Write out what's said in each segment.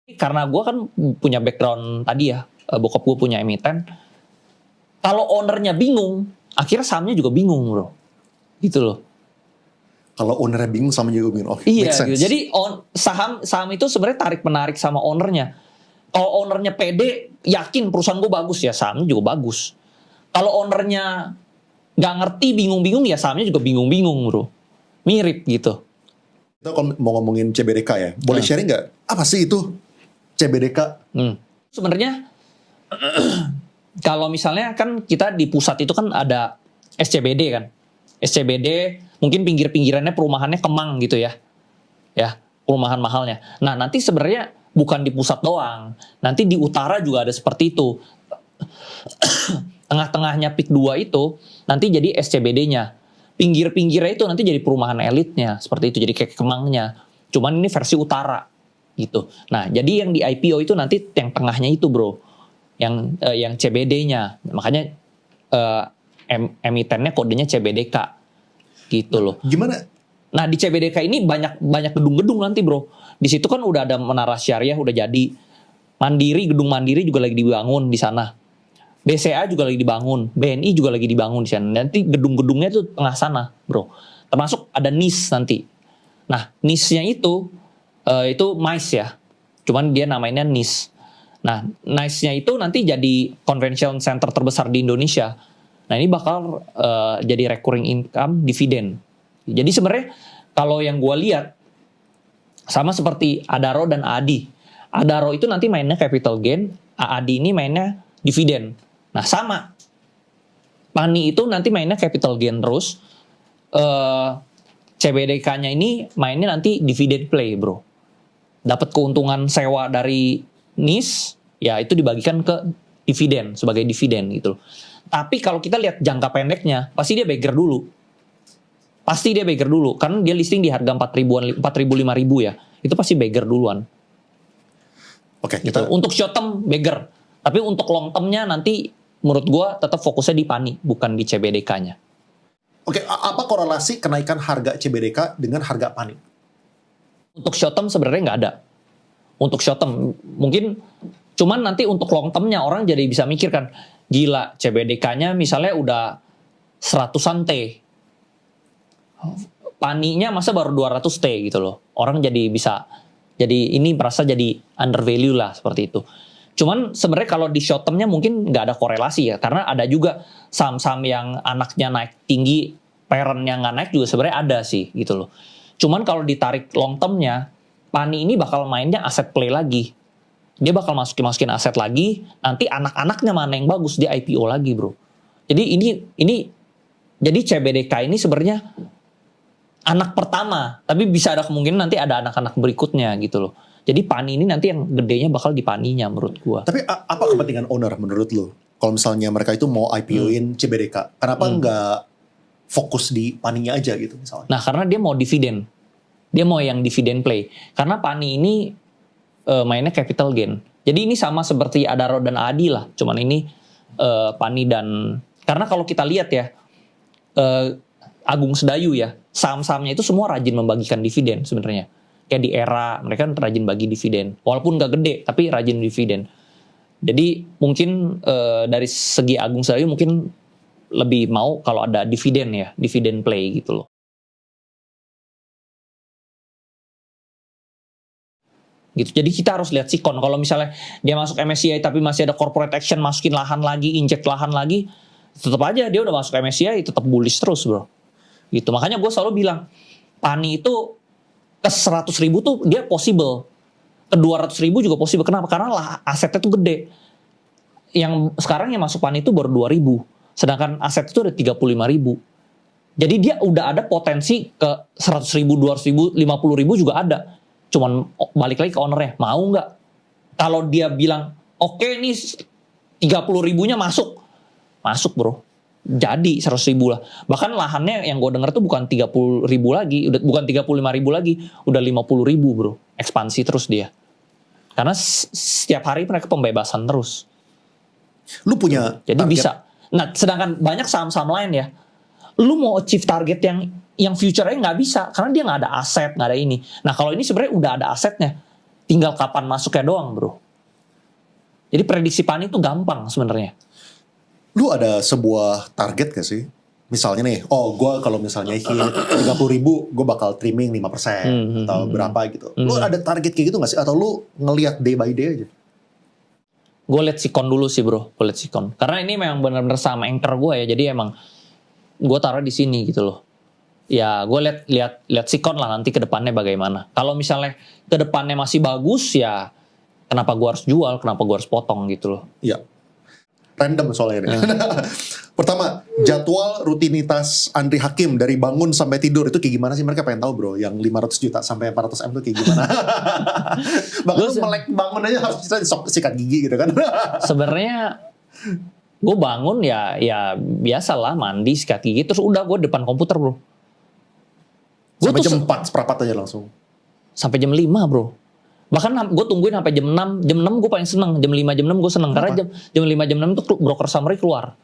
Karena gue kan punya background tadi ya, bokap gue punya emiten. Kalau ownernya bingung, akhirnya sahamnya juga bingung bro. Gitu loh. Kalau ownernya bingung, sahamnya juga bingung. Oke, iya make sense. gitu. Jadi saham itu sebenarnya tarik menarik sama ownernya. Kalau ownernya pede, yakin perusahaan gue bagus ya, sahamnya juga bagus. Kalau ownernya nggak ngerti, bingung-bingung ya sahamnya juga bingung-bingung bro. Mirip gitu. Kita kalau mau ngomongin CBDK ya, boleh sharing nggak? Apa sih itu CBDK? Sebenarnya kalau misalnya kan kita di pusat itu kan ada SCBD kan. SCBD mungkin pinggir-pinggirannya perumahannya Kemang gitu ya. Ya, perumahan mahalnya. Nah, nanti sebenarnya bukan di pusat doang. Nanti di utara juga ada seperti itu. Tengah-tengahnya PIK 2 itu nanti jadi SCBD-nya. Pinggir-pinggirnya itu nanti jadi perumahan elitnya, seperti itu, jadi kayak Kemangnya. Cuman ini versi utara gitu. Nah, jadi yang di IPO itu nanti yang tengahnya itu, bro. Yang CBD-nya. Makanya emitennya kodenya CBDK. Gitu loh. Gimana? Nah, di CBDK ini banyak gedung-gedung nanti, bro. Di situ kan udah ada Menara Syariah udah jadi. Gedung Mandiri juga lagi dibangun di sana. BCA juga lagi dibangun, BNI juga lagi dibangun di sana. Nanti gedung-gedungnya tuh tengah sana, bro. Termasuk ada NIS nanti. Nah, NIS-nya itu MICE ya. Cuman dia namanya NIS. Nah, NICE-nya itu nanti jadi convention center terbesar di Indonesia. Nah, ini bakal jadi recurring income dividen. Jadi sebenarnya kalau yang gue lihat sama seperti Adaro dan AADI. Adaro itu nanti mainnya capital gain, AADI ini mainnya dividen. Nah, sama. PANI itu nanti mainnya capital gain terus. CBDK-nya ini mainnya nanti dividend play, bro. Dapat keuntungan sewa dari NIS, ya itu dibagikan ke dividen, sebagai dividen gitu. Tapi kalau kita lihat jangka pendeknya, pasti dia beggar dulu. Karena dia listing di harga 4.000-an, 4.000, 5.000 ya. Itu pasti beggar duluan. Oke, gitu. Untuk short term beggar. Tapi untuk long termnya nanti menurut gue tetap fokusnya di PANI, bukan di CBDK-nya. Oke, apa korelasi kenaikan harga CBDK dengan harga PANI? Untuk short term sebenarnya nggak ada. Untuk short term mungkin, cuman nanti untuk long termnya orang jadi bisa mikir kan, gila CBDK-nya misalnya udah 100-an T. PANI-nya masa baru 200 T gitu loh. Orang jadi merasa jadi undervalue lah seperti itu. Cuman sebenarnya kalau di short termnya mungkin nggak ada korelasi ya, karena ada juga saham-saham yang anaknya naik tinggi, parent-nya nggak naik juga sebenarnya ada sih gitu loh. Cuman kalau ditarik long termnya, PANI ini bakal mainnya aset play lagi. Dia bakal masukin aset lagi, nanti anak-anaknya mana yang bagus, dia IPO lagi bro. Jadi jadi CBDK ini sebenarnya anak pertama, tapi bisa ada kemungkinan nanti ada anak-anak berikutnya gitu loh. Jadi PANI ini nanti yang gedenya bakal di PANI-nya menurut gua. Tapi apa kepentingan owner menurut lo? Kalau misalnya mereka itu mau IPO-in CBDK, kenapa nggak fokus di PANI-nya aja gitu misalnya? Nah, karena dia mau dividen. Dia mau yang dividen play. Karena PANI ini mainnya capital gain. Jadi ini sama seperti Adaro dan AADI lah. Cuman ini PANI dan... Karena kalau kita lihat ya, Agung Sedayu ya, saham-sahamnya itu semua rajin membagikan dividen sebenarnya. Kayak di Era, mereka kan rajin bagi dividen. Walaupun gak gede, tapi rajin dividen. Jadi mungkin dari segi Agung Sedayu mungkin lebih mau kalau ada dividen ya, dividen play gitu loh. Gitu. Jadi kita harus lihat sikon. Kalau misalnya dia masuk MSCI tapi masih ada corporate action, masukin lahan lagi, inject lahan lagi, tetap aja dia udah masuk MSCI, tetap bullish terus bro. Gitu. Makanya gue selalu bilang, PANI itu ke 100.000 tuh dia possible. Ke 200.000 juga possible. Kenapa? Karena asetnya tuh gede. Yang sekarang yang masuk PANI itu baru 2.000. Sedangkan aset itu ada 35.000. Jadi dia udah ada potensi ke 100.000, 200.000, 50.000 juga ada. Cuman balik lagi ke ownernya. Mau nggak? Kalau dia bilang, oke nih 30.000-nya masuk. Masuk bro. Jadi 100.000 lah. Bahkan lahannya yang gue denger tuh bukan 30.000 lagi, bukan 35.000 lagi, udah 50.000 bro. Ekspansi terus dia. Karena setiap hari mereka pembebasan terus. Lu punya jadi target. Bisa. Nah, sedangkan banyak saham-saham lain ya, lu mau achieve target yang future-nya nggak bisa, karena dia nggak ada aset, nggak ada ini. Nah, kalau ini sebenarnya udah ada asetnya. tinggal kapan masuknya doang, bro. Jadi prediksi Pani itu gampang sebenarnya. Lu ada sebuah target gak sih? Misalnya nih, gue kalau misalnya hit 30.000, gue bakal trimming 5% atau berapa gitu. Lu ada target kayak gitu gak sih? Atau lu ngelihat day by day aja? Gue liat sikon dulu sih, bro. Gue liat sikon. Karena ini memang benar-benar sama anchor gue ya. Jadi emang gue taruh di sini gitu loh. Ya gue lihat sikon lah nanti ke depannya bagaimana. Kalau misalnya ke depannya masih bagus ya kenapa gue harus jual, kenapa gue harus potong gitu loh. Iya. Random soalnya ini. Pertama, jadwal rutinitas Andri Hakim dari bangun sampai tidur itu kayak gimana sih? Mereka pengen tahu bro, yang 500 juta sampai 400 M itu kayak gimana? Bahkan melek bangun aja harus sikat gigi gitu kan. Sebenarnya gue bangun ya biasalah mandi, sikat gigi, terus udah gue depan komputer bro. Sampai jam 4 seperempat aja langsung. Sampai jam 5 bro. Bahkan gue tungguin sampai jam 6. Jam 6 gue paling seneng. Jam 5, jam 6 gue seneng. Karena jam 5, jam 6 itu broker summary keluar.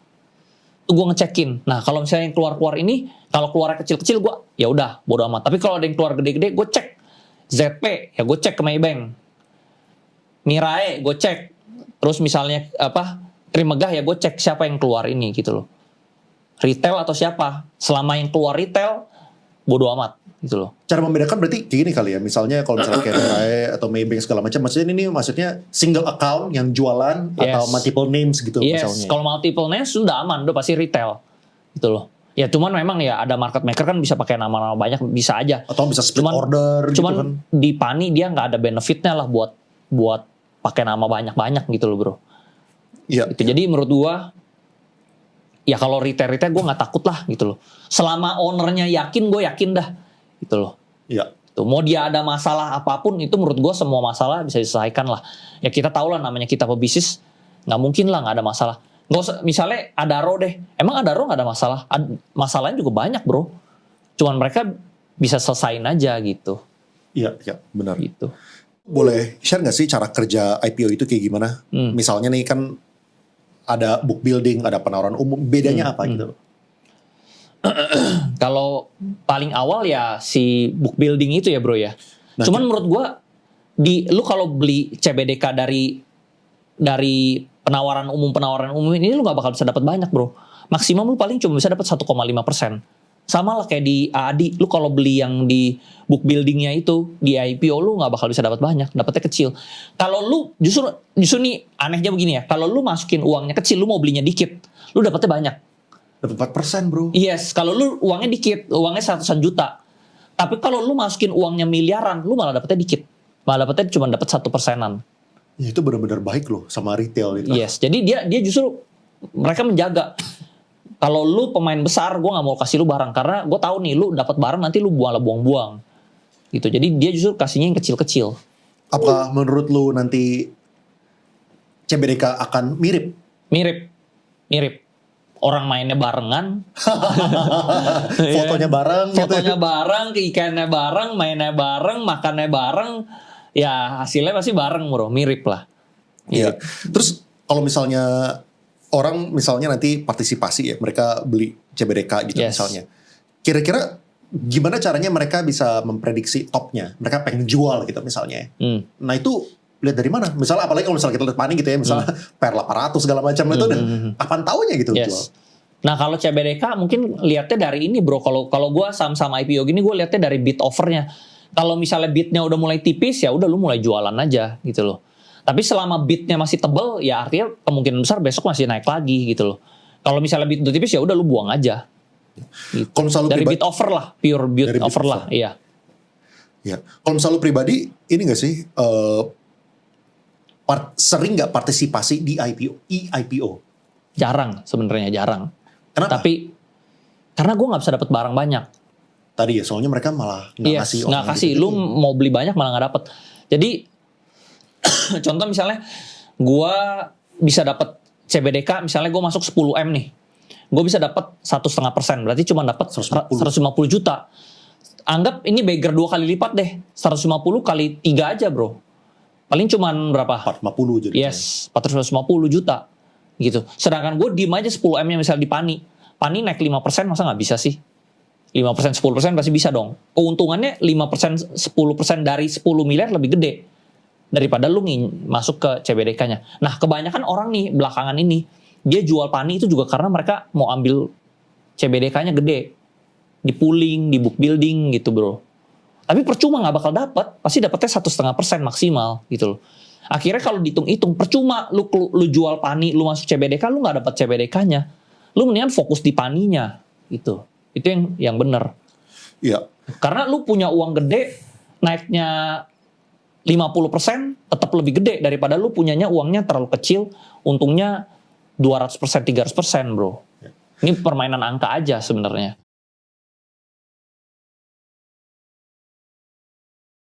Tuh gue ngecekin. Nah kalau misalnya yang keluar-keluar ini, kalau keluarnya kecil-kecil gue, ya udah bodo amat. Tapi kalau ada yang keluar gede-gede, gue cek. ZP, ya gue cek ke Maybank. Mirae, gue cek. Terus misalnya Trimegah, ya gue cek siapa yang keluar ini gitu loh. Retail atau siapa. Selama yang keluar retail, bodo amat gitu loh. Cara membedakan berarti kayak gini kali ya. Misalnya kalau misalnya kayak Mirae atau Maybank segala macam, maksudnya single account yang jualan atau multiple names gitu misalnya. Kalau multiple names sudah aman, udah pasti retail gitu loh. Ya cuman memang ya ada market maker kan bisa pakai nama-nama banyak, bisa aja. Atau bisa split order gitu kan. Cuman di Pani dia nggak ada benefitnya lah buat pakai nama banyak-banyak gitu loh bro. Iya. Gitu. Jadi menurut gua ya kalau retail gue nggak takut lah gitu loh. Selama ownernya yakin, gue yakin dah gitu loh. Iya. Tuh, mau dia ada masalah apapun itu menurut gue semua masalah bisa diselesaikan lah. Ya kita tahu lah namanya kita pebisnis nggak mungkin lah nggak ada masalah. Nggak usah misalnya Adaro deh, emang Adaro nggak ada masalah? Masalahnya juga banyak bro. Cuman mereka bisa selesain aja gitu. Iya benar. Gitu. Boleh share nggak sih cara kerja IPO itu kayak gimana? Misalnya nih kan ada book building, ada penawaran umum, bedanya apa gitu? Kalau paling awal ya si book building itu ya bro ya. Nah, cuman menurut gua lu kalau beli CBDK dari penawaran umum ini lu nggak bakal bisa dapat banyak bro. Maksimum lu paling cuma bisa dapat 1,5%. Sama lah kayak di AADI, lu kalau beli yang di book buildingnya itu di IPO lu nggak bakal bisa dapat banyak, dapatnya kecil. Kalau lu justru nih anehnya begini ya, kalau lu masukin uangnya kecil, lu mau belinya dikit, lu dapatnya banyak. Dapat 4% bro. Yes, kalau lu uangnya dikit, uangnya 100-an juta. Tapi kalau lu masukin uangnya miliaran, lu malah dapatnya dikit. Malah dapatnya cuma dapat 1%-an. Ya, itu benar-benar baik loh sama retail itu. Yes, jadi dia justru mereka menjaga. Kalau lu pemain besar, gue nggak mau kasih lu barang karena gue tahu nih lu dapat barang nanti lu buang-buang. Gitu. Jadi dia justru kasihnya yang kecil-kecil. Apa menurut lu nanti CBDK akan mirip? Mirip. Orang mainnya barengan. Fotonya bareng. Fotonya bareng, ikannya bareng, mainnya bareng, makannya bareng. Ya hasilnya pasti bareng bro, mirip lah. Iya. Terus kalau misalnya orang misalnya nanti partisipasi ya, mereka beli CBDK gitu misalnya. Kira-kira gimana caranya mereka bisa memprediksi topnya? Mereka pengen jual gitu misalnya. Nah itu lihat dari mana? Misalnya apalagi kalau misalnya kita lihat Pani gitu ya, misalnya per 800 segala macam itu udah kapan taunya gitu jual. Nah kalau CBDK mungkin lihatnya dari ini bro. Kalau gue saham-saham IPO gini gue lihatnya dari bid offernya. Kalau misalnya bidnya udah mulai tipis ya udah lu mulai jualan aja gitu loh. Tapi selama bidnya masih tebel ya artinya kemungkinan besar besok masih naik lagi gitu loh. Kalau misalnya bid udah tipis ya udah lu buang aja. Gitu. Kalau dari bid offer lah, pure bid offer lah, iya. Ya, kalau misalnya lu pribadi ini nggak sih sering nggak partisipasi di IPO? Jarang sebenarnya jarang. Kenapa? Tapi karena gue nggak bisa dapat barang banyak. Tadi ya soalnya mereka malah nggak kasih. Lu mau beli banyak malah nggak dapet. Jadi contoh misalnya gue bisa dapat CBDK misalnya gue masuk 10 M nih, gue bisa dapat 1,5%, berarti cuma dapat 150 juta. Anggap ini bagger 2 kali lipat deh, 150 kali 3 aja bro, paling cuman berapa? 450 jadi. Yes, 450 juta gitu. Sedangkan gue diem aja 10 M nya misalnya di Pani naik 5% masa nggak bisa sih? 5% 10% pasti bisa dong. Keuntungannya 5% 10% dari 10 miliar lebih gede daripada lu masuk ke CBDK-nya. Nah, kebanyakan orang nih belakangan ini dia jual PANI itu juga karena mereka mau ambil CBDK-nya gede, di pooling, di book building gitu bro. Tapi percuma nggak bakal dapat, pasti dapatnya 1,5% maksimal gitu loh. Akhirnya kalau dihitung-hitung percuma lu jual PANI, lu masuk CBDK, lu nggak dapat CBDK-nya. Lu mendingan fokus di PANI-nya gitu. Itu yang benar. Iya. Karena lu punya uang gede, naiknya 50% tetap lebih gede daripada lu punyanya uangnya terlalu kecil, untungnya 200%, 300% bro. Ini permainan angka aja sebenarnya.